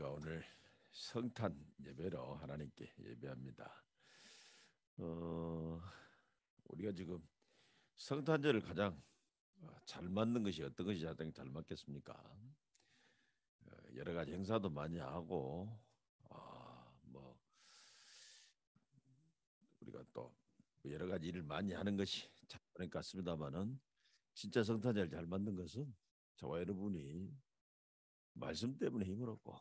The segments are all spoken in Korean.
우리가 오늘 성탄 예배로 하나님께 예배합니다. 우리가 지금 성탄절을 가장 잘 맞는 것이 어떤 것이 가장 잘 맞겠습니까? 여러 가지 행사도 많이 하고 뭐 우리가 또 여러 가지 일을 많이 하는 것이 잘 맞는 것 같습니다만은 진짜 성탄절 잘 맞는 것은 저와 여러분이 말씀 때문에 힘을 얻고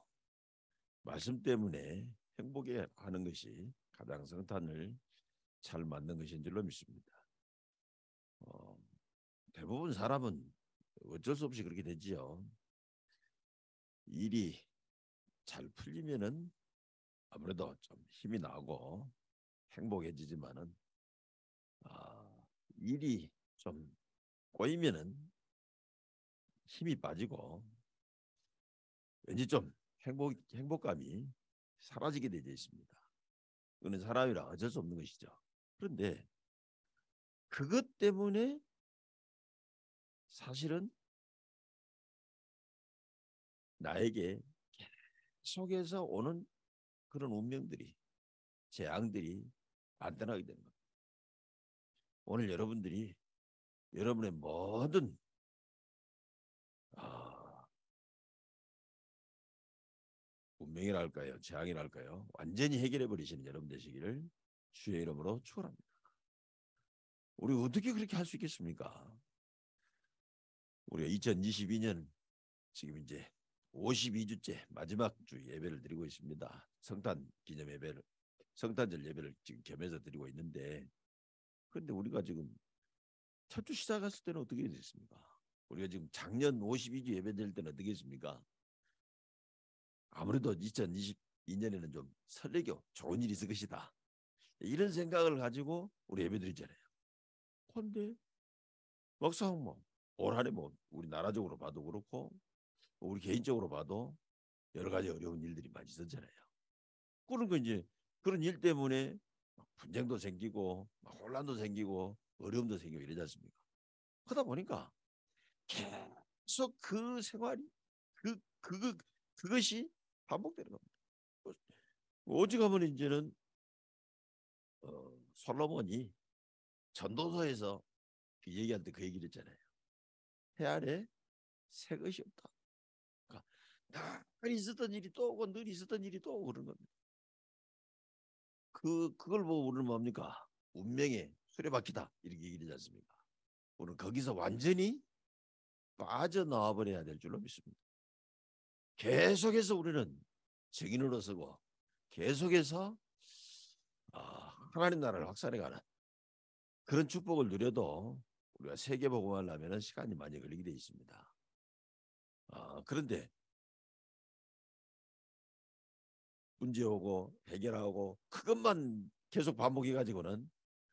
말씀 때문에 행복해 하는 것이 가장 성탄을 잘 맞는 것인 줄로 믿습니다. 어, 대부분 사람은 어쩔 수 없이 그렇게 되지요. 일이 잘 풀리면은 아무래도 좀 힘이 나고 행복해지지만은 일이 좀 꼬이면은 힘이 빠지고 왠지 좀 행복감이 사라지게 되어 있습니다. 그는 사람이라 어쩔 수 없는 것이죠. 그런데 그것 때문에 사실은 나에게 계속해서 오는 그런 운명들이 재앙들이 안 떠나게 되는 겁니다. 오늘 여러분들이 여러분의 모든 운명이랄까요, 재앙이랄까요, 완전히 해결해 버리시는 여러분 되시기를 주의 이름으로 축원합니다. 우리 어떻게 그렇게 할 수 있겠습니까? 우리가 2022년 지금 이제 52주째 마지막 주 예배를 드리고 있습니다. 성탄 기념 예배를, 성탄절 예배를 지금 겸해서 드리고 있는데, 그런데 우리가 지금 첫 주 시작했을 때는 어떻게 됐습니까? 우리가 지금 작년 52주 예배 드릴 때는 어떻게 했습니까? 아무래도 2022년에는 좀 설레고 좋은 일이 있을 것이다, 이런 생각을 가지고 우리 예배 드리잖아요. 그런데 막상 올 한해 우리 나라적으로 봐도 그렇고 우리 개인적으로 봐도 여러 가지 어려운 일들이 많이 있었잖아요. 그런 거 이제 그런 일 때문에 분쟁도 생기고 혼란도 생기고 어려움도 생기고 이러지 않습니까? 그러다 보니까 계속 그 생활이 그것이 반복되는 겁니다. 오직 하면 이제는 솔로몬이 전도서에서 그 얘기할 때 그 얘기를 했잖아요. 해 아래 새 것이 없다. 그러니까 늘 있었던 일이 또 오고 늘 있었던 일이 또 오고 그런 겁니다. 그걸 보고 우리는 뭡니까? 운명의 수레바퀴다, 이렇게 얘기하지 않습니까? 우리는 거기서 완전히 빠져나와 버려야 될 줄로 믿습니다. 계속해서 우리는 증인으로 서고 계속해서 하나님 나라를 확산해가는 그런 축복을 누려도 우리가 세계복음을 하려면 시간이 많이 걸리게 돼 있습니다. 그런데 문제 오고 해결하고 그것만 계속 반복해가지고는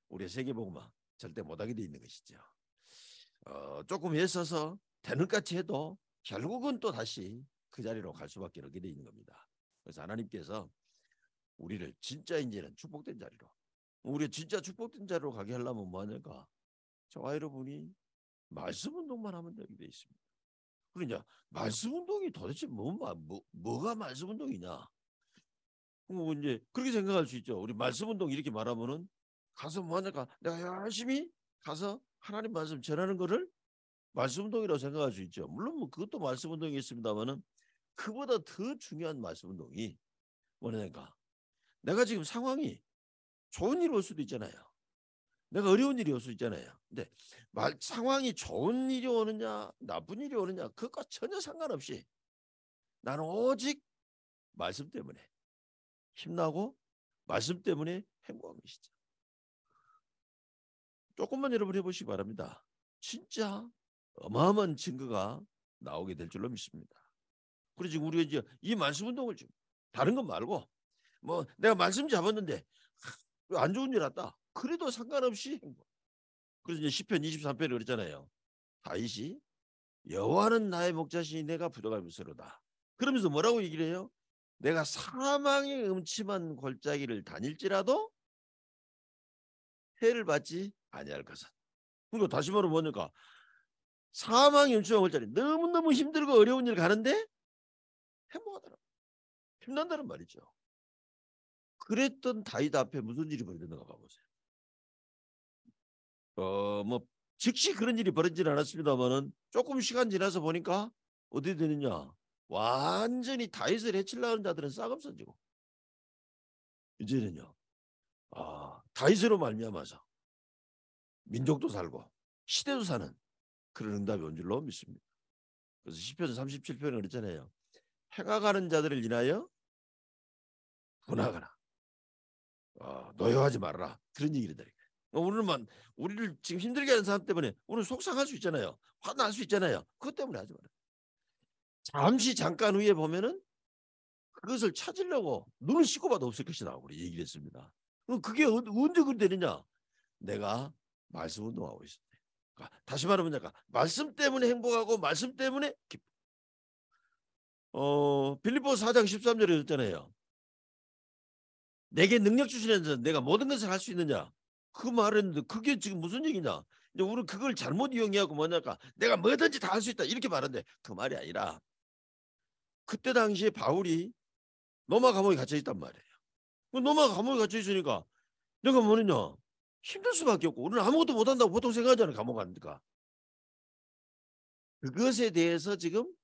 우리의 세계복음화 절대 못하게 돼 있는 것이죠. 조금 애써서 되는 같이 해도 결국은 또 다시 그 자리로 갈 수밖에 없게 돼 있는 겁니다. 그래서 하나님께서 우리를 진짜 이제는 축복된 자리로, 우리 진짜 축복된 자리로 가게 하려면 뭐 하냐가, 저와 여러분이 말씀 운동만 하면 되게 돼 있습니다. 그러냐, 말씀 운동이 도대체 뭐가 말씀 운동이냐? 이제 그렇게 생각할 수 있죠. 우리 말씀 운동 이렇게 말하면은 가서 뭐 하냐가, 내가 열심히 가서 하나님 말씀 전하는 거를 말씀 운동이라고 생각할 수 있죠. 물론 뭐 그것도 말씀 운동이겠습니다만은 그보다 더 중요한 말씀 운동이 뭐냐니까, 내가 지금 상황이 좋은 일이 올 수도 있잖아요. 내가 어려운 일이 올 수 있잖아요. 근데 상황이 좋은 일이 오느냐 나쁜 일이 오느냐 그것과 전혀 상관없이 나는 오직 말씀 때문에 힘나고 말씀 때문에 행복한 것이죠. 조금만 여러분 해보시기 바랍니다. 진짜 어마어마한 증거가 나오게 될 줄로 믿습니다. 그래서 지금 우리가 이제 이 말씀 운동을 좀 다른 것 말고 뭐 내가 말씀 잡았는데 안 좋은 일 왔다, 그래도 상관없이 행복. 그래서 이제 시편 23편에 그랬잖아요. 다윗이 여호와는 나의 목자시니 내가 부족할 것으로다. 그러면서 뭐라고 얘기를 해요? 내가 사망의 음침한 골짜기를 다닐지라도 해를 받지 아니할 것은. 그러니까 다시 말하면 뭐니까, 사망의 음침한 골짜기, 너무너무 힘들고 어려운 일 가는데 행복하더라고. 힘난다는 말이죠. 그랬던 다윗 앞에 무슨 일이 벌어졌는가 봐보세요. 뭐 즉시 그런 일이 벌어지지 않았습니다만은 조금 시간 지나서 보니까 어떻게 되느냐, 완전히 다윗을 해치려는 자들은 싹 없어지고 이제는요, 다윗으로 말미암아서 민족도 살고 시대도 사는 그런 응답이 온 줄로 믿습니다. 그래서 시편 37편에 그랬잖아요. 해가 가는 자들을 인하여 분하거나 노여하지 말아라, 그런 얘기를 드려요. 오늘만 우리를 지금 힘들게 하는 사람 때문에 오늘 속상할 수 있잖아요. 화날 수 있잖아요. 그것 때문에 하지 말아요. 잠시 잠깐 후에 보면은 그것을 찾으려고 눈을 씻고 봐도 없을 것이다, 우리 얘기를 했습니다. 그게 언제 그리 되느냐? 내가 말씀 운동하고 있을 때. 그러니까 다시 말하면 잠깐 말씀 때문에 행복하고 말씀 때문에 기쁨. 빌립보서 4장 13절에 있잖아요. 내게 능력 주시는 내가 모든 것을 할 수 있느냐? 그 말은 그게 지금 무슨 얘기냐? 이제 우리는 그걸 잘못 이용해하고 뭐냐까 내가 뭐든지 다 할 수 있다 이렇게 말하는데 그 말이 아니라 그때 당시에 바울이 로마 감옥에 갇혀 있단 말이에요. 로마 감옥에 갇혀 있으니까 내가 뭐느냐? 힘들 수밖에 없고 우리는 아무것도 못한다고 보통 생각하잖아요. 감옥 가니까. 그것에 대해서 지금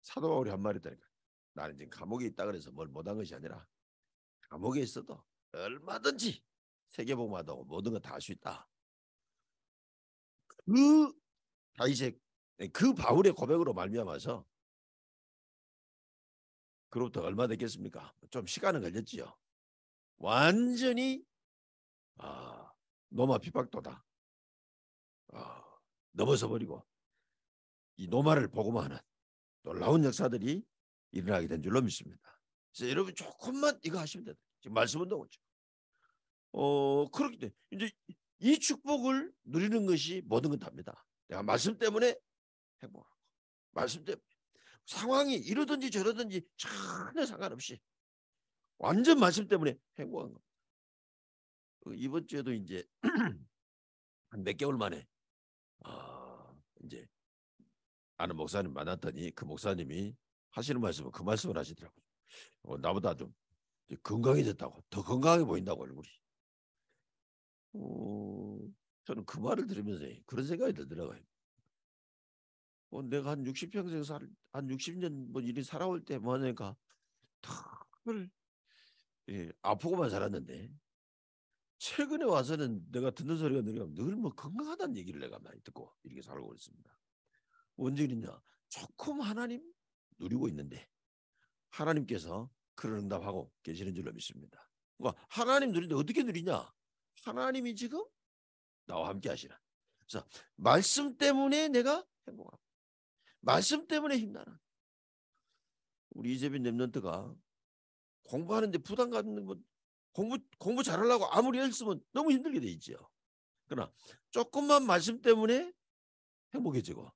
사도 바울이 한 말이 있다니까. 나는 지금 감옥에 있다 그래서 뭘 못한 것이 아니라 감옥에 있어도 얼마든지 세계복음하다고 모든 거 다 할 수 있다. 그 다윗의 그 바울의 고백으로 말미암아서 그로부터 얼마 됐겠습니까? 좀 시간은 걸렸지요. 완전히 노마 핍박도다 넘어서 버리고 이 노마를 복음화하는 놀라운 역사들이 일어나게 된 줄로 믿습니다. 그래서 여러분 조금만 이거 하시면 돼요. 지금 말씀은 나오죠. 그렇기 때문에 이제 이 축복을 누리는 것이 모든 건 답니다. 내가 말씀 때문에 행복하고 말씀 때문에 상황이 이러든지 저러든지 전혀 상관없이 완전 말씀 때문에 행복한 겁니다. 이번 주에도 이제 한 몇 개월 만에 이제 아는 목사님 만났더니 그 목사님이 하시는 말씀은 그 말씀을 하시더라고요. 나보다 좀 건강해졌다고, 더 건강해 보인다고 얼굴이. 저는 그 말을 들으면서 그런 생각이 들더라고요. 내가 한 60평생 한 60년 뭐 일이 살아올 때 뭐하니까 늘 아프고만 살았는데 최근에 와서는 내가 듣는 소리가 늘 뭐 건강하다는 얘기를 내가 많이 듣고 이렇게 살고 있습니다. 언제 그랬냐? 조금 하나님 누리고 있는데 하나님께서 그런 응답하고 계시는 줄로 믿습니다. 그러니까 하나님 누리는데 어떻게 누리냐? 하나님이 지금 나와 함께 하시는. 그래서 말씀 때문에 내가 행복하고 말씀 때문에 힘나는 우리 이재빈 랩런트가 공부하는데 부담 갖는 거 공부 잘하려고 아무리 애쓰면 너무 힘들게 돼 있죠. 그러나 조금만 말씀 때문에 행복해지고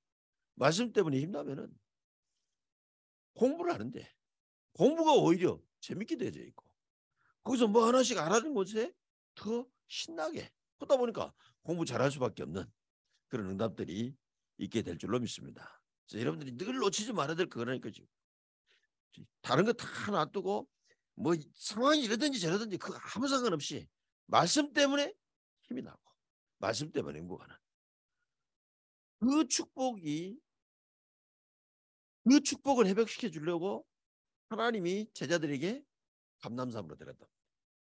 말씀 때문에 힘나면은 공부를 하는데 공부가 오히려 재밌게 되어져 있고 거기서 뭐 하나씩 알아는 것에 더 신나게 하다 보니까 공부 잘할 수밖에 없는 그런 응답들이 있게 될 줄로 믿습니다. 그래서 여러분들이 늘 놓치지 말아야 될 거라니까 지금 다른 거 다 놔두고 뭐 상황이 이러든지 저러든지 그거 아무 상관없이 말씀 때문에 힘이 나고 말씀 때문에 행복하는 그 축복을 회복시켜 주려고 하나님이 제자들에게 감람산으로 데렸다.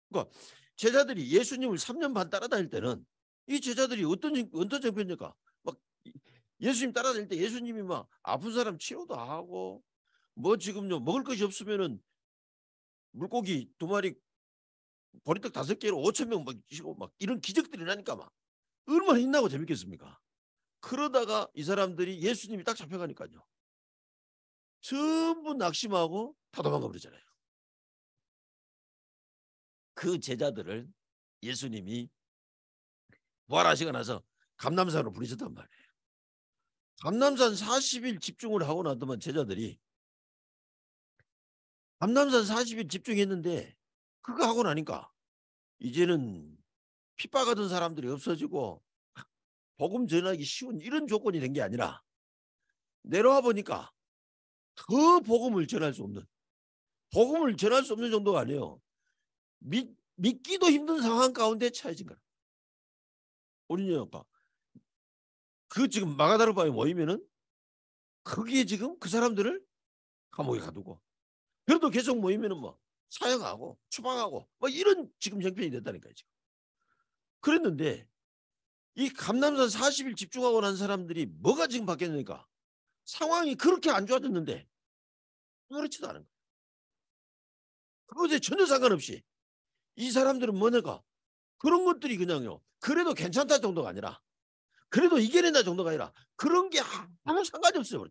그러니까 제자들이 예수님을 3년 반 따라다닐 때는 이 제자들이 어떤 정편입니까? 막 예수님 따라다닐 때 예수님이 막 아픈 사람 치료도 하고 뭐 지금요 먹을 것이 없으면은 물고기 2마리 보리떡 5개로 5,000명 막 이런 기적들이 나니까 막 얼마나 힘나고 재밌겠습니까? 그러다가 이 사람들이 예수님이 딱 잡혀가니까요. 전부 낙심하고 다 도망가 버리잖아요. 그 제자들을 예수님이 부활하시고 나서 감람산으로 부르셨단 말이에요. 감람산 40일 집중을 하고 나더만 제자들이 감람산 40일 집중했는데 그거 하고 나니까 이제는 핍박하던 사람들이 없어지고 복음 전하기 쉬운 이런 조건이 된 게 아니라 내려와 보니까 더 복음을 전할 수 없는 복음을 전할 수 없는 정도가 아니에요. 믿기도 힘든 상황 가운데 처해진 거라. 우리는 아까 그 지금 마가다락방에 모이면은 거기에 지금 그 사람들을 감옥에 가두고, 그래도 계속 모이면은 뭐 사형하고 추방하고 뭐 이런 지금 형편이 됐다니까요. 지금. 그랬는데 이 감남산 40일 집중하고 난 사람들이 뭐가 지금 바뀌었습니까? 상황이 그렇게 안 좋아졌는데 그렇지도 않은 거예요. 그것에 전혀 상관없이 이 사람들은 뭐냐가 그런 것들이 그냥요. 그래도 괜찮다 정도가 아니라, 그래도 이겨낸다 정도가 아니라 그런 게 아무 상관이 없어요.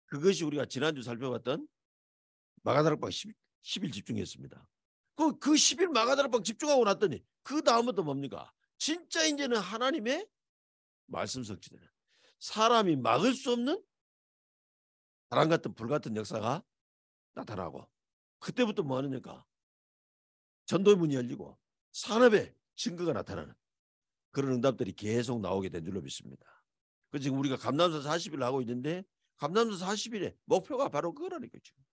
그것이 우리가 지난주 살펴봤던 마가다락방 10일 집중했습니다. 그 10일 마가다락방 집중하고 났더니 그 다음부터 뭡니까? 진짜 이제는 하나님의 말씀 성취되는, 사람이 막을 수 없는 바람 같은 불 같은 역사가 나타나고, 그때부터 뭐 하느냐가 전도의 문이 열리고 산업의 증거가 나타나는 그런 응답들이 계속 나오게 된 줄로 믿습니다. 그 지금 우리가 감남산 40일 하고 있는데 감남산 40일의 목표가 바로 그거라니까요. 지금.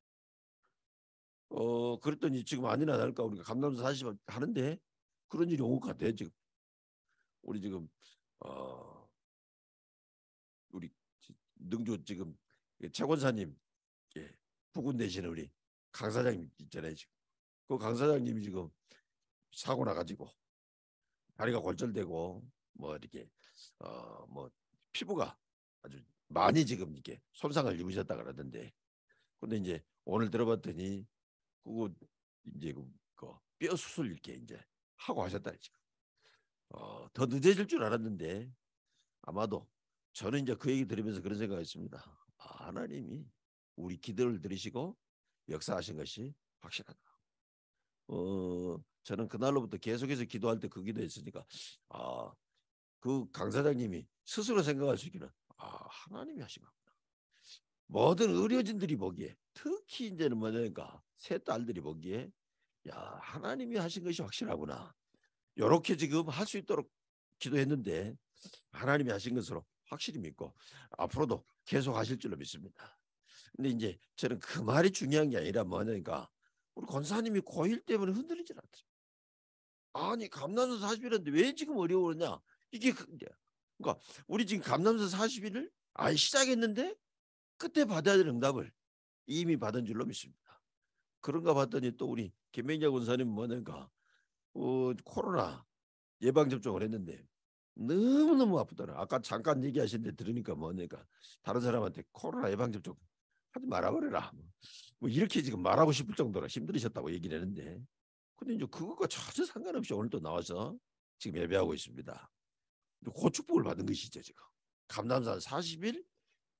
그랬더니 지금 아니나 다를까 우리가 감남산 40일 하는데 그런 일이 온 것 같아요. 지금 우리 지금 우리 능조 지금 최 권사님, 예, 부군 되시는 우리 강 사장님 있잖아요. 지금 그 강 사장님이 지금 사고 나가지고 다리가 골절되고 뭐 이렇게 뭐 피부가 아주 많이 지금 이렇게 손상을 입으셨다 그러던데, 근데 이제 오늘 들어봤더니 그거 이제 그 뼈 수술 이렇게 이제 하고 하셨다 지금. 더 늦어질 줄 알았는데 아마도 저는 이제 그 얘기 들으면서 그런 생각했습니다. 하나님이 우리 기도를 들으시고 역사하신 것이 확실하다. 저는 그날로부터 계속해서 기도할 때 그 기도했으니까 그 강사장님이 스스로 생각할 수 있기는 하나님이 하신 거구나. 모든 의료진들이 보기에, 특히 이제는 뭐냐니까 새 딸들이 보기에 야 하나님이 하신 것이 확실하구나. 이렇게 지금 할 수 있도록 기도했는데 하나님이 하신 것으로 확실히 믿고 앞으로도 계속 하실 줄로 믿습니다. 근데 이제 저는 그 말이 중요한 게 아니라 뭐냐니까 우리 권사님이 고1 때문에 흔들리질 않더라고요. 아니 감남산 40일인데 왜 지금 어려우냐 이게 그러니까 우리 지금 감남산 40일을 시작했는데 그때 받아야 될 응답을 이미 받은 줄로 믿습니다. 그런가 봤더니 또 우리 김명자 권사님 뭐냐니까 코로나 예방접종을 했는데 너무너무 아프더라. 아까 잠깐 얘기하셨는데 들으니까 뭐냐니까 다른 사람한테 코로나 예방접종 하지 말아버려라. 뭐 이렇게 지금 말하고 싶을 정도로 힘들으셨다고 얘기를 했는데, 근데 이제 그것과 전혀 상관없이 오늘 또 나와서 지금 예배하고 있습니다. 고축복을 받은 것이죠. 지금 감남산 40일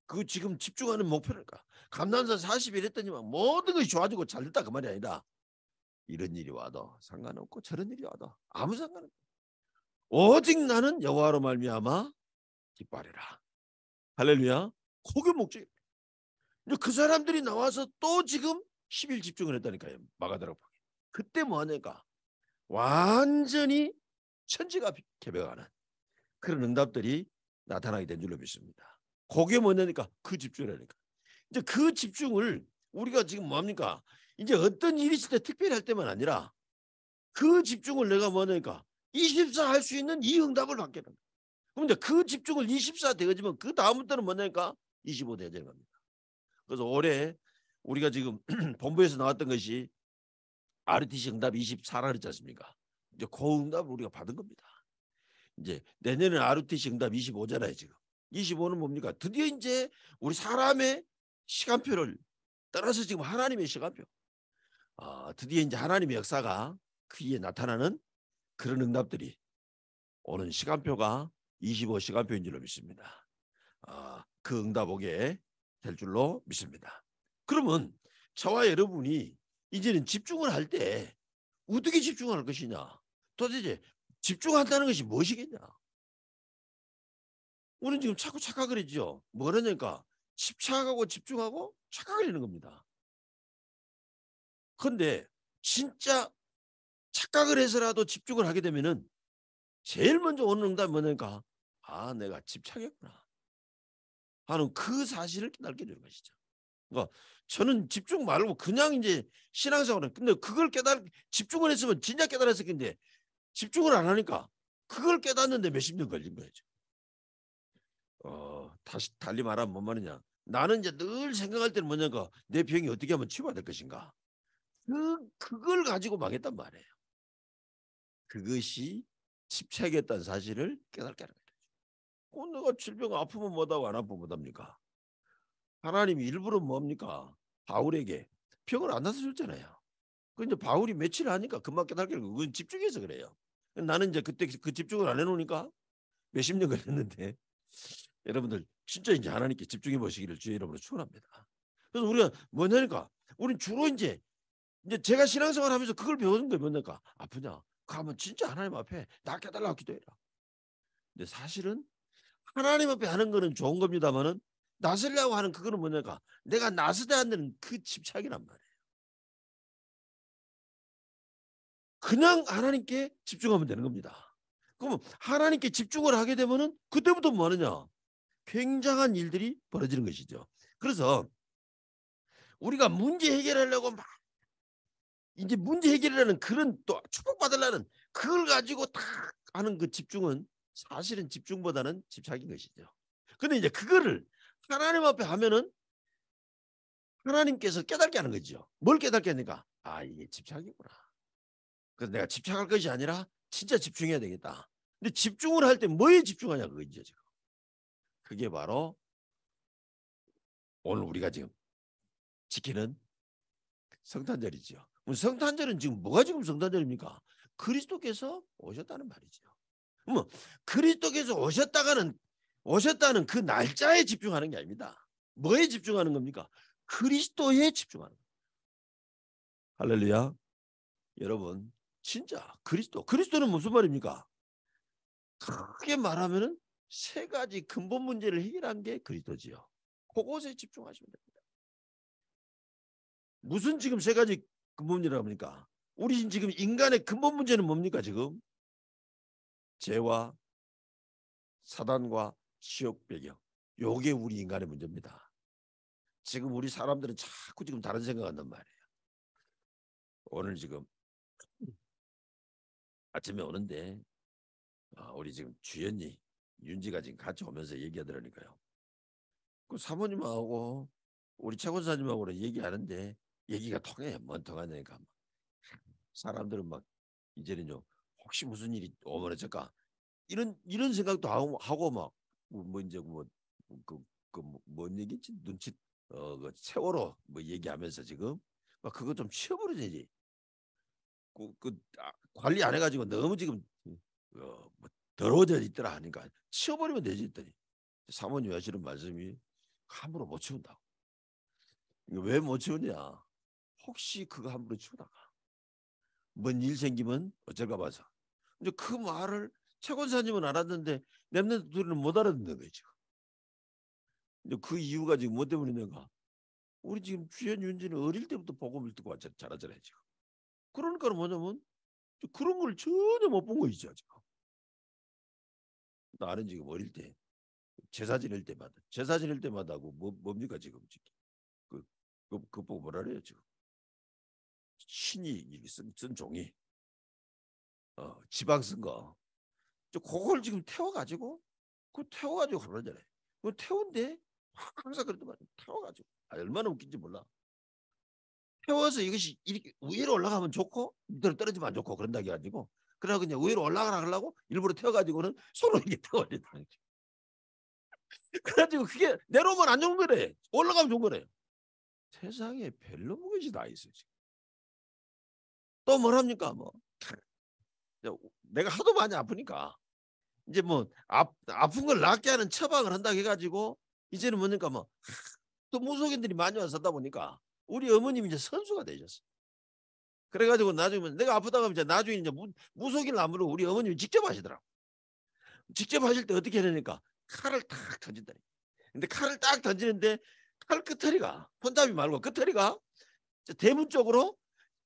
그 지금 집중하는 목표니까 감남산 40일 했더니만 모든 것이 좋아지고 잘 됐다 그 말이 아니라 이런 일이 와도 상관없고 저런 일이 와도 아무 상관없고 오직 나는 여호와로 말미암아 기뻐하리라. 할렐루야. 그게 목적이에요. 그 사람들이 나와서 또 지금 10일 집중을 했다니까요. 마가다락방에. 그때 뭐 하니까 완전히 천지가 개벽하는 그런 응답들이 나타나게 된 줄로 믿습니다. 그게 뭐냐니까 그 집중이라니까. 이제 그 집중을 우리가 지금 뭐합니까? 이제 어떤 일이 있을 때 특별히 할 때만 아니라 그 집중을 내가 뭐냐니까 24 할 수 있는 이 응답을 받게 됩니다. 그럼 이제 그 집중을 24 되어지면 그 다음부터는 뭐냐니까 25 되어지는 겁니다. 그래서 올해 우리가 지금 본부에서 나왔던 것이 RTC 응답 24라 그랬지 않습니까? 이제 그 응답을 우리가 받은 겁니다. 이제 내년에는 RTC 응답 25잖아요. 지금 25는 뭡니까? 드디어 이제 우리 사람의 시간표를 따라서 지금 하나님의 시간표, 드디어 이제 하나님의 역사가 그에 나타나는 그런 응답들이 오는 시간표가 25 시간표인 줄로 믿습니다. 그 응답 오게 될 줄로 믿습니다. 그러면 저와 여러분이 이제는 집중을 할 때 어떻게 집중할 것이냐? 도대체 집중한다는 것이 무엇이겠냐? 우리는 지금 자꾸 착각을 했죠. 뭐라니까 집착하고 집중하고 착각을 하는 겁니다. 그런데 진짜 착각을 해서라도 집중을 하게 되면은 제일 먼저 오는 응답이 뭐냐니까 내가 집착했구나 하는 그 사실을 깨닫게 되는 것이죠. 그러니까 저는 집중 말고 그냥 이제 신앙생활은 근데 그걸 집중을 했으면 진짜 깨달았을 텐데 집중을 안 하니까 그걸 깨닫는데 몇십 년 걸린 거죠. 다시 달리 말하면 뭔 말이냐. 나는 이제 늘 생각할 때는 뭐냐가 내 병이 어떻게 하면 치유가 될 것인가. 그걸 가지고 망했단 말이에요. 그것이 집착했다는 사실을 깨닫게 하는 거죠. 내가 질병 아프면 뭐다고 안 아프면 뭐답니까? 하나님이 일부러 뭡니까? 바울에게 병을 안 나서줬잖아요. 근데 바울이 며칠 하니까 금방 깨닫게 하는 거. 그건 집중해서 그래요. 나는 이제 그때 그 집중을 안 해놓으니까 몇십 년 걸렸는데 여러분들 진짜 이제 하나님께 집중해 보시기를 주의 이름으로 축원합니다. 그래서 우리가 뭐냐니까 우린 주로 이제 제가 신앙생활 하면서 그걸 배우는 거예요. 뭐냐니까 아프냐? 가면 진짜 하나님 앞에 낫게 해달라고 기도해라. 근데 사실은 하나님 앞에 하는 거는 좋은 겁니다만은 나서려고 하는 그거는 뭐냐니까 내가 나서지 않는 그 집착이란 말이에요. 그냥 하나님께 집중하면 되는 겁니다. 그러면 하나님께 집중을 하게 되면은 그때부터 뭐 하느냐? 굉장한 일들이 벌어지는 것이죠. 그래서 우리가 문제 해결하려고 막 이제 문제 해결이라는 그런 또 축복받으려는 그걸 가지고 다 하는 그 집중은 사실은 집중보다는 집착인 것이죠. 근데 이제 그거를 하나님 앞에 하면은 하나님께서 깨닫게 하는 거죠. 뭘 깨닫게 하니까 이게 집착이구나. 그래서 내가 집착할 것이 아니라 진짜 집중해야 되겠다. 근데 집중을 할 때 뭐에 집중하냐 그거죠. 지금. 그게 바로 오늘 우리가 지금 지키는 성탄절이죠. 성탄절은 지금 뭐가 지금 성탄절입니까? 그리스도께서 오셨다는 말이죠. 그러면 그리스도께서 오셨다는 그 날짜에 집중하는 게 아닙니다. 뭐에 집중하는 겁니까? 그리스도에 집중하는 겁니다. 할렐루야. 여러분 진짜 그리스도는 무슨 말입니까? 크게 말하면은 세 가지 근본 문제를 해결한 게 그리스도지요. 그것에 집중하시면 됩니다. 무슨 지금 세 가지 근본 문제라고 합니까? 우리 지금 인간의 근본 문제는 뭡니까 지금? 죄와 사단과 지옥 배경. 요게 우리 인간의 문제입니다. 지금 우리 사람들은 자꾸 지금 다른 생각한단 말이에요. 오늘 지금 아침에 오는데 우리 지금 주연이 윤지가 지금 같이 오면서 얘기하더라니까요. 그 사모님하고 우리 최권사님하고 얘기하는데 얘기가 통해요. 뭔 통하냐니까 사람들은 막 이제는요 혹시 무슨 일이 오면 어쩔까 이런 생각도 하고 막 뭐 이제 뭔 얘기지 눈치 그 세월호 뭐 얘기하면서 지금 막 그거 좀 치워버리지. 관리 안 해가지고 너무 지금 뭐 더러워져 있더라 하니까 치워버리면 되지 했더니 사모님 하시는 말씀이 함부로 못 치운다고. 왜 못 치우냐? 혹시 그거 함부로 치우다가 뭔 일 생기면 어쩔까 봐서. 근데 그 말을 최권사님은 알았는데 랩런트들은 못 알아듣는 거예요 지금. 근데 그 이유가 지금 뭐 때문이냐가 우리 지금 주연 윤지는 어릴 때부터 복음을 듣고 자라잖아요 지금. 그러니까 뭐냐면 그런 걸 전혀 못 본 거이죠 지금. 나는 지금 어릴 때 제사 지낼 때마다 뭡니까 지금 그 보고 뭐라 그래요 지금. 신이 쓴 종이 지방 쓴 거 그걸 지금 태워가지고 그러잖아요. 그 태운데 항상 그랬더만 태워가지고 얼마나 웃긴지 몰라. 태워서 이것이 이렇게 위로 올라가면 좋고 밑으로 떨어지면 안 좋고 그런다 해가지고 그래서 그냥 위로 올라가라 하려고 일부러 태워가지고는 손으로 이렇게 태워야 돼. 그래가지고 그게 내려오면 안 좋은 거래. 올라가면 좋은 거래. 세상에 별로 무것이 다 있어 지금. 또 뭐랍니까 뭐 내가 하도 많이 아프니까 이제 뭐 아픈 걸 낫게 하는 처방을 한다고 해가지고 이제는 뭐니까 뭐 또 무속인들이 많이 와서 하다 보니까 우리 어머님이 이제 선수가 되셨어. 그래가지고 나중에 내가 아프다가 이제 나중에 이제 무속인 안 부르고 우리 어머님이 직접 하시더라고. 직접 하실 때 어떻게 해내니까 칼을 딱 던진다. 근데 칼을 딱 던지는데 칼 끝터리가 손잡이 말고 끝터리가 대문 쪽으로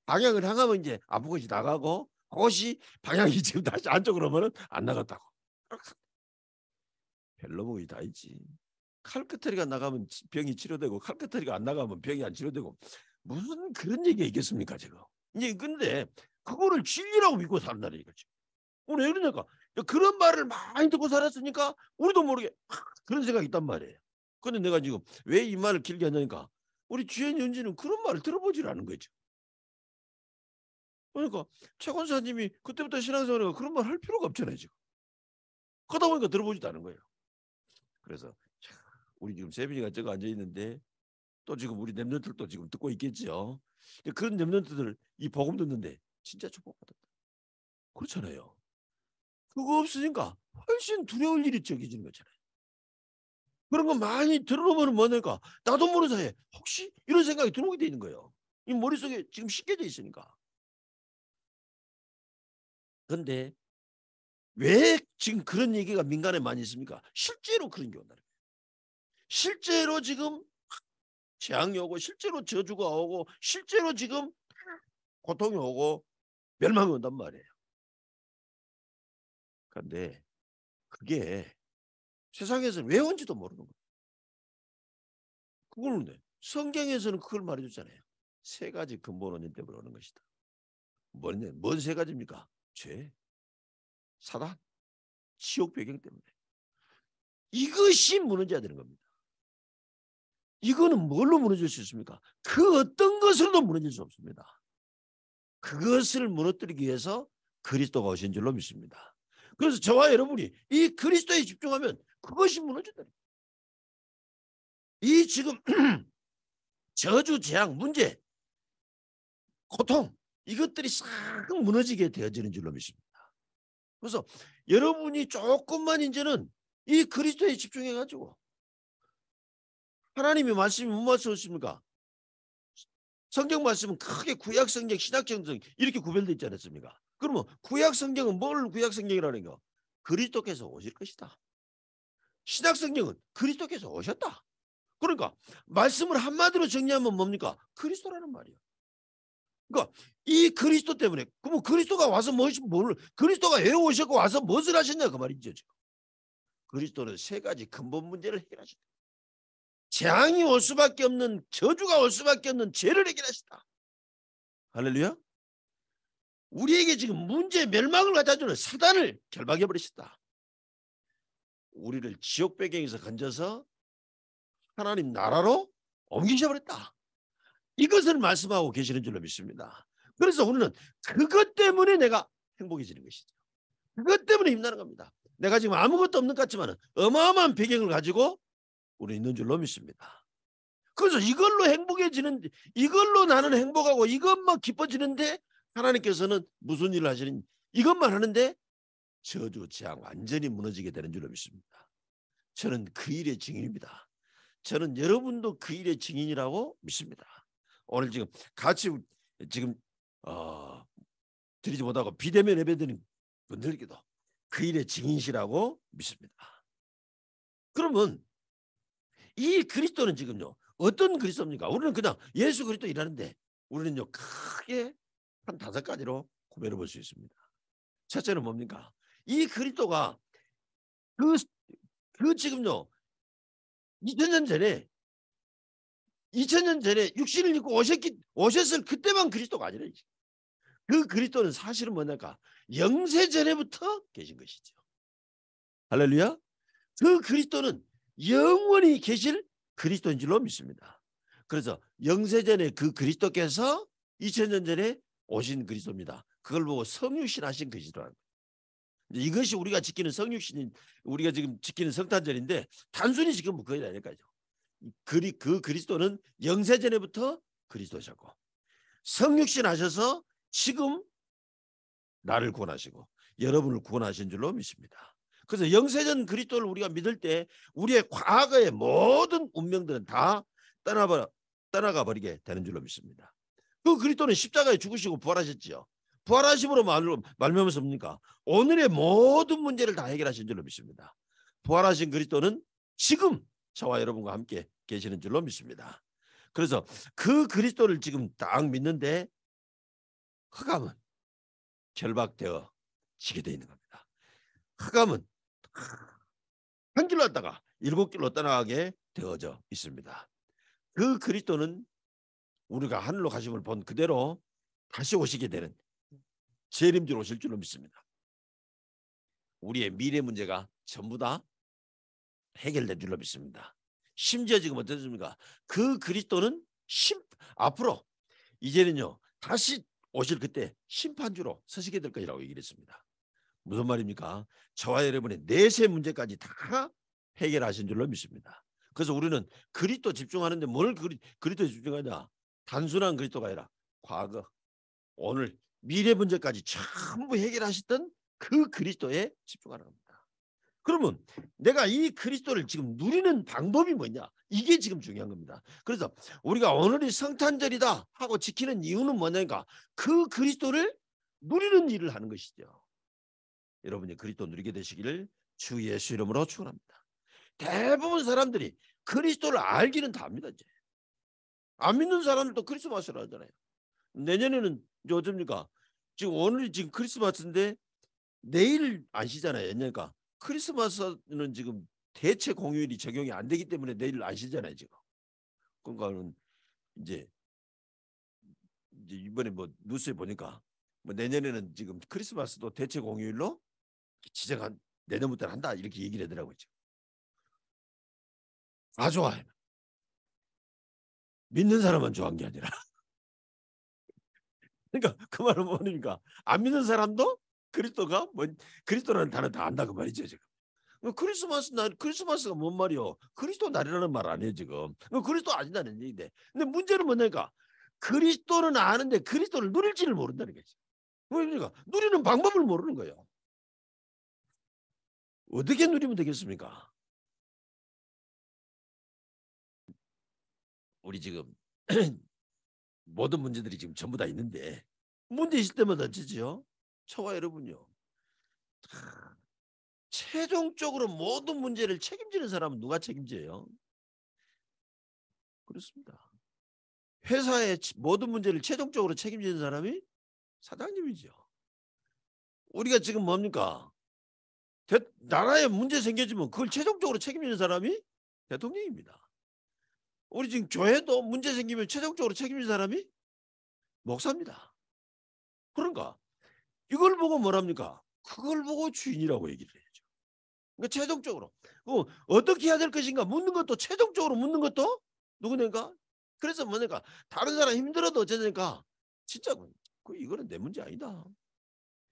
방향을 향하면 이제 아픈 것이 나가고 그것이 방향이 지금 다시 안쪽으로 오면은 안 나갔다고. 별로 보이 다 있지. 칼끝터리가 나가면 병이 치료되고 칼끝터리가 안 나가면 병이 안 치료되고 무슨 그런 얘기가 있겠습니까 지금. 이제 근데 그거를 진리라고 믿고 산다는 이거지. 오늘 왜 그러니까 그런 말을 많이 듣고 살았으니까 우리도 모르게 그런 생각이 있단 말이에요. 근데 내가 지금 왜 이 말을 길게 하냐니까 우리 주연 연지는 그런 말을 들어보질 않은 거죠. 그러니까 최 권사님이 그때부터 신앙생활에 그런 말 할 필요가 없잖아요 지금. 그러다 보니까 들어보지도 않은 거예요. 그래서 우리 지금 세빈이가 저거 앉아 있는데 또 지금 우리 랩런트들도 지금 듣고 있겠죠. 그런 랩런트들 이 복음 듣는데 진짜 축복받았다. 그렇잖아요. 그거 없으니까 훨씬 두려울 일이 적어지는 거잖아요. 그런 거 많이 들어보면 뭐니까 나도 모르는 사이에 혹시 이런 생각이 들어오게 돼 있는 거예요. 이 머릿속에 지금 식혀져 있으니까. 그런데 왜 지금 그런 얘기가 민간에 많이 있습니까? 실제로 그런 게 온다는 거예요. 실제로 지금 재앙이 오고 실제로 저주가 오고 실제로 지금 고통이 오고 멸망이 온단 말이에요. 그런데 그게 세상에서는 왜 온지도 모르는 거예요. 그걸 성경에서는 그걸 말해줬잖아요. 세 가지 근본 원인 때문에 오는 것이다. 뭔 세 가지입니까? 죄, 사단, 지옥 배경 때문에. 이것이 무너져야 되는 겁니다. 이거는 뭘로 무너질 수 있습니까? 그 어떤 것으로도 무너질 수 없습니다. 그것을 무너뜨리기 위해서 그리스도가 오신 줄로 믿습니다. 그래서 저와 여러분이 이 그리스도에 집중하면 그것이 무너진다. 이 지금 저주, 재앙, 문제, 고통 이것들이 싹 무너지게 되어지는 줄로 믿습니다. 그래서 여러분이 조금만 이제는 이 그리스도에 집중해가지고 하나님의 말씀이 무슨 말씀이십니까? 성경 말씀은 크게 구약 성경, 신약 성경 이렇게 구별되어 있지 않습니까? 그러면 구약 성경은 뭘 구약 성경이라는 거? 그리스도께서 오실 것이다. 신약 성경은 그리스도께서 오셨다. 그러니까 말씀을 한마디로 정리하면 뭡니까? 그리스도라는 말이에요. 그러니까 이 그리스도 때문에 그럼 그리스도가 와서 그리스도가 왜 오셨고 와서 무엇을 하셨냐 그 말이죠. 지금. 그리스도는 세 가지 근본 문제를 해결하셨다. 재앙이 올 수밖에 없는 저주가 올 수밖에 없는 죄를 해결하셨다. 할렐루야. 우리에게 지금 문제 멸망을 갖다주는 사단을 결박해버리셨다. 우리를 지옥 배경에서 건져서 하나님 나라로 옮기셔버렸다. 이것을 말씀하고 계시는 줄로 믿습니다. 그래서 우리는 그것 때문에 내가 행복해지는 것이죠. 그것 때문에 힘나는 겁니다. 내가 지금 아무것도 없는 것 같지만 어마어마한 배경을 가지고 우리 있는 줄로 믿습니다. 그래서 이걸로 행복해지는, 이걸로 나는 행복하고 이것만 기뻐지는데 하나님께서는 무슨 일을 하시는, 이것만 하는데 저주, 재앙 완전히 무너지게 되는 줄로 믿습니다. 저는 그 일의 증인입니다. 저는 여러분도 그 일의 증인이라고 믿습니다. 오늘 지금 같이 지금 드리지 못하고 비대면 예배드리는 분들께도 그 일의 증인이시라고 믿습니다. 그러면 이 그리스도는 지금요 어떤 그리스도입니까? 우리는 그냥 예수 그리스도 일하는데 우리는요 크게 한 5가지로 구별해 볼 수 있습니다. 첫째는 뭡니까? 이 그리스도가 그 지금요 2000년 전에 육신을 입고 오셨을 그때만 그리스도가 아니라 그 그리스도는 사실은 뭐냐까 영세 전에부터 계신 것이죠. 할렐루야. 그 그리스도는 영원히 계실 그리스도인 줄로 믿습니다. 그래서 영세전에 그 그리스도께서 2000년 전에 오신 그리스도입니다. 그걸 보고 성육신 하신 그리스도라는 거예요. 이것이 우리가 지키는 성육신인, 우리가 지금 지키는 성탄절인데 단순히 지금 그게 아닐까요? 그 그리스도는 영세전에부터 그리스도셨고 성육신 하셔서 지금 나를 구원하시고 여러분을 구원하신 줄로 믿습니다. 그래서 영세전 그리스도를 우리가 믿을 때 우리의 과거의 모든 운명들은 다 떠나가 버리게 되는 줄로 믿습니다. 그 그리스도는 십자가에 죽으시고 부활하셨지요. 부활하심으로 말미암아서 뭡니까? 오늘의 모든 문제를 다 해결하신 줄로 믿습니다. 부활하신 그리스도는 지금 저와 여러분과 함께 계시는 줄로 믿습니다. 그래서 그 그리스도를 지금 딱 믿는데 흑암은 결박되어 지게 되어 있는 겁니다. 흑암은 한 길로 왔다가 일곱 길로 떠나가게 되어져 있습니다. 그 그리스도는 우리가 하늘로 가심을 본 그대로 다시 오시게 되는 재림주로 오실 줄로 믿습니다. 우리의 미래 문제가 전부 다 해결될 줄로 믿습니다. 심지어 지금 어떻습니까? 그 그리스도는 앞으로 이제는요 다시 오실 그때 심판주로 서시게 될 것이라고 얘기를 했습니다. 무슨 말입니까? 저와 여러분의 내세 문제까지 다 해결하신 줄로 믿습니다. 그래서 우리는 그리스도 집중하는데 뭘 그리스도에 집중하냐? 단순한 그리스도가 아니라 과거, 오늘, 미래 문제까지 전부 해결하셨던 그 그리스도에 집중하는 겁니다. 그러면 내가 이 그리스도를 지금 누리는 방법이 뭐냐? 이게 지금 중요한 겁니다. 그래서 우리가 오늘이 성탄절이다 하고 지키는 이유는 뭐냐니까 그 그리스도를 누리는 일을 하는 것이죠. 여러분이 그리스도 누리게 되시기를 주 예수 이름으로 축원합니다. 대부분 사람들이 그리스도를 알기는 다 압니다. 이제. 안 믿는 사람들도 크리스마스를 하잖아요. 내년에는 이제 어쩝니까? 지금 오늘이 지금 크리스마스인데 내일 안 쉬잖아요. 그러니까 크리스마스는 지금 대체 공휴일이 적용이 안 되기 때문에 내일 안 쉬잖아요. 지금. 그러니까는 이제 이번에 뭐 뉴스에 보니까 뭐 내년에는 지금 크리스마스도 대체 공휴일로 지정한 내년부터는 한다 이렇게 얘기를 하더라고요. 지금. 다 좋아요. 믿는 사람만 좋아한 게 아니라. 그러니까 그 말은 뭐니까 안 믿는 사람도 그리스도가 뭐 그리스도라는 단어 다 안다 그 말이죠 지금. 크리스마스 날 크리스마스가 뭔 말이요? 그리스도 날이라는 말 아니에요 지금. 그리스도 아니다는 얘기인데. 근데 문제는 뭐냐니까 그리스도는 아는데 그리스도를 누릴지를 모른다는 거지. 그러니까 누리는 방법을 모르는 거예요. 어떻게 누리면 되겠습니까? 우리 지금 모든 문제들이 지금 전부 다 있는데 문제 있을 때마다 어쩌지요? 저와 여러분요. 최종적으로 모든 문제를 책임지는 사람은 누가 책임져요? 그렇습니다. 회사의 모든 문제를 최종적으로 책임지는 사람이 사장님이죠. 우리가 지금 뭡니까? 나라에 문제 생겨지면 그걸 최종적으로 책임지는 사람이 대통령입니다. 우리 지금 교회도 문제 생기면 최종적으로 책임지는 사람이 목사입니다. 그런가? 이걸 보고 뭐랍니까? 그걸 보고 주인이라고 얘기를 해야죠. 그러니까 최종적으로 어떻게 해야 될 것인가 묻는 것도 최종적으로 묻는 것도 누구냐니까? 그래서 뭐냐니까 다른 사람 힘들어도 어쩌니까 진짜 이거는 내 문제 아니다.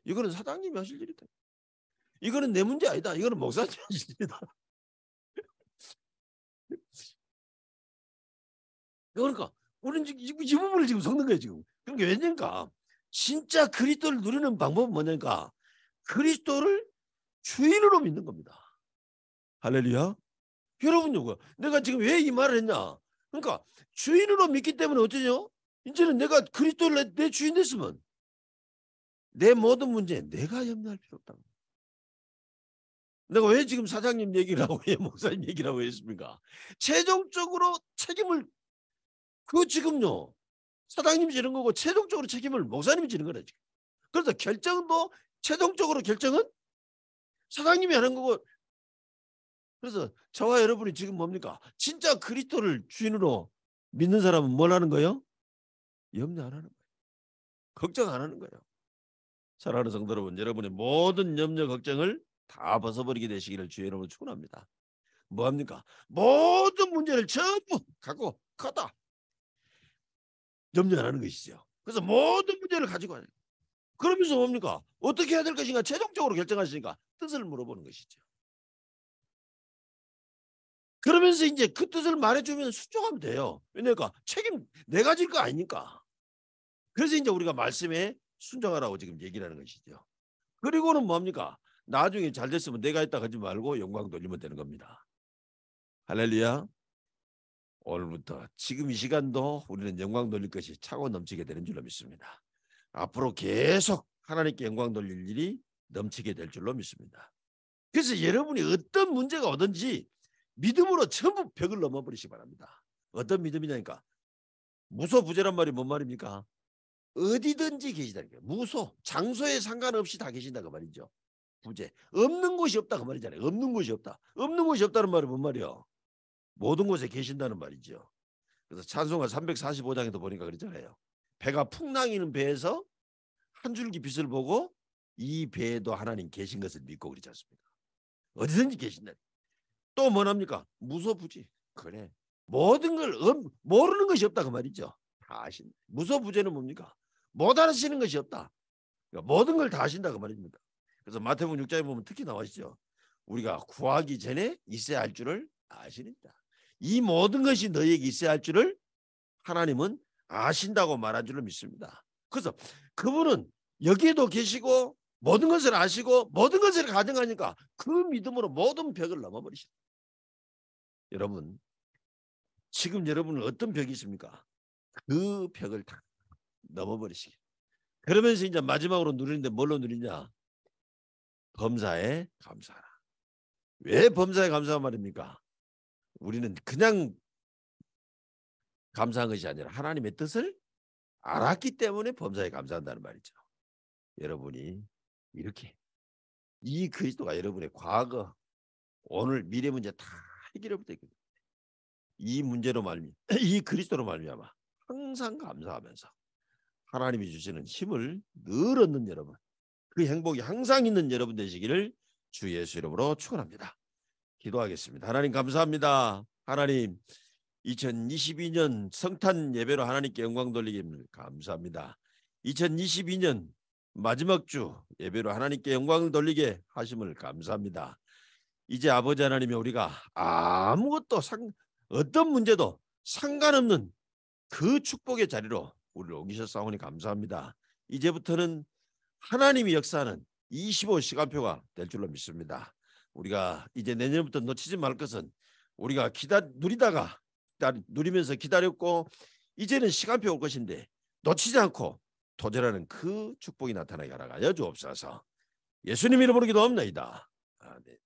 이거는 사장님이 하실 일이다. 이거는 내 문제 아니다. 이거는 목사님이 하실 일이다. 그러니까 우리는 지금 이 부분을 지금 섞는 거예요 지금. 그러니까 왜냐니까 진짜 그리스도를 누리는 방법은 뭐냐니까 그리스도를 주인으로 믿는 겁니다. 할렐루야. 여러분요, 내가 지금 왜 이 말을 했냐? 그러니까 주인으로 믿기 때문에 어쩌죠? 이제는 내가 그리스도를 내 주인 됐으면 내 모든 문제에 내가 염려할 필요 없다. 내가 왜 지금 사장님 얘기를 하고 왜 목사님 얘기를 하고 했습니까? 최종적으로 책임을 지금요 사장님이 지는 거고 최종적으로 책임을 목사님이 지는 거라 지금. 그래서 결정도 최종적으로 결정은 사장님이 하는 거고. 그래서 저와 여러분이 지금 뭡니까? 진짜 그리스도를 주인으로 믿는 사람은 뭘 하는 거예요? 염려 안 하는 거예요. 걱정 안 하는 거예요. 사랑하는 성도 여러분, 여러분의 모든 염려 걱정을 다 벗어버리게 되시기를 주의 이름으로 축원합니다. 뭐합니까? 모든 문제를 전부 갖고 가다 염려 안 하는 것이죠. 그래서 모든 문제를 가지고 와요. 그러면서 뭡니까? 어떻게 해야 될 것인가 최종적으로 결정하시니까 뜻을 물어보는 것이죠. 그러면서 이제 그 뜻을 말해주면 순종하면 돼요. 왜냐니까 책임 내가 질 거 아니니까. 그래서 이제 우리가 말씀에 순종하라고 지금 얘기를 하는 것이죠. 그리고는 뭡니까? 나중에 잘 됐으면 내가 했다 하지 말고 영광 돌리면 되는 겁니다. 할렐루야. 오늘부터 지금 이 시간도 우리는 영광 돌릴 것이 차고 넘치게 되는 줄로 믿습니다. 앞으로 계속 하나님께 영광 돌릴 일이 넘치게 될 줄로 믿습니다. 그래서 여러분이 어떤 문제가 오든지 믿음으로 전부 벽을 넘어버리시기 바랍니다. 어떤 믿음이냐니까 무소부재란 말이 뭔 말입니까? 어디든지 계시다니까. 무소, 장소에 상관없이 다 계신다고 말이죠. 부재. 없는 곳이 없다 그 말이잖아요. 없는 곳이 없다. 없는 곳이 없다는 말은 뭔 말이요? 모든 곳에 계신다는 말이죠. 그래서 찬송가 345장에도 보니까 그랬잖아요. 배가 풍랑이는 배에서 한 줄기 빛을 보고 이 배에도 하나님 계신 것을 믿고 그러지 않습니까? 어디든지 계신다. 또 뭐랍니까? 무소부지. 그래. 모든 걸 모르는 것이 없다 그 말이죠. 다 아신다. 무소부재는 뭡니까? 못 알아시는 것이 없다. 그러니까 모든 걸 다 아신다 그 말입니다. 그래서 마태복음 6장에 보면 특히 나와있죠. 우리가 구하기 전에 있어야 할 줄을 아시는다. 이 모든 것이 너에게 있어야 할 줄을 하나님은 아신다고 말한 줄로 믿습니다. 그래서 그분은 여기에도 계시고 모든 것을 아시고 모든 것을 가정하니까 그 믿음으로 모든 벽을 넘어버리시다. 여러분 지금 여러분은 어떤 벽이 있습니까? 그 벽을 다 넘어버리시게. 그러면서 이제 마지막으로 누리는데 뭘로 누리냐? 범사에 감사하라. 왜 범사에 감사한 말입니까? 우리는 그냥 감사한 것이 아니라 하나님의 뜻을 알았기 때문에 범사에 감사한다는 말이죠. 여러분이 이렇게 이 그리스도가 여러분의 과거, 오늘, 미래 문제 다 해결해 되거든요. 이 문제로 말미, 이 그리스도로 말미암아 항상 감사하면서 하나님이 주시는 힘을 늘 얻는 여러분, 그 행복이 항상 있는 여러분 되시기를 주 예수 이름으로 축원합니다. 기도하겠습니다. 하나님 감사합니다. 하나님 2022년 성탄 예배로 하나님께 영광 돌리기를 감사합니다. 2022년 마지막 주 예배로 하나님께 영광을 돌리게 하심을 감사합니다. 이제 아버지 하나님이 우리가 아무것도 어떤 문제도 상관없는 그 축복의 자리로 우리를 옮기셨사오니 감사합니다. 이제부터는 하나님이 역사하는 25시간표가 될 줄로 믿습니다. 우리가 이제 내년부터 놓치지 말 것은 우리가 누리면서 기다렸고 이제는 시간표 올 것인데 놓치지 않고 도전하는 그 축복이 나타나게 하여 주옵소서. 예수님 이름으로 기도합니다. 아멘.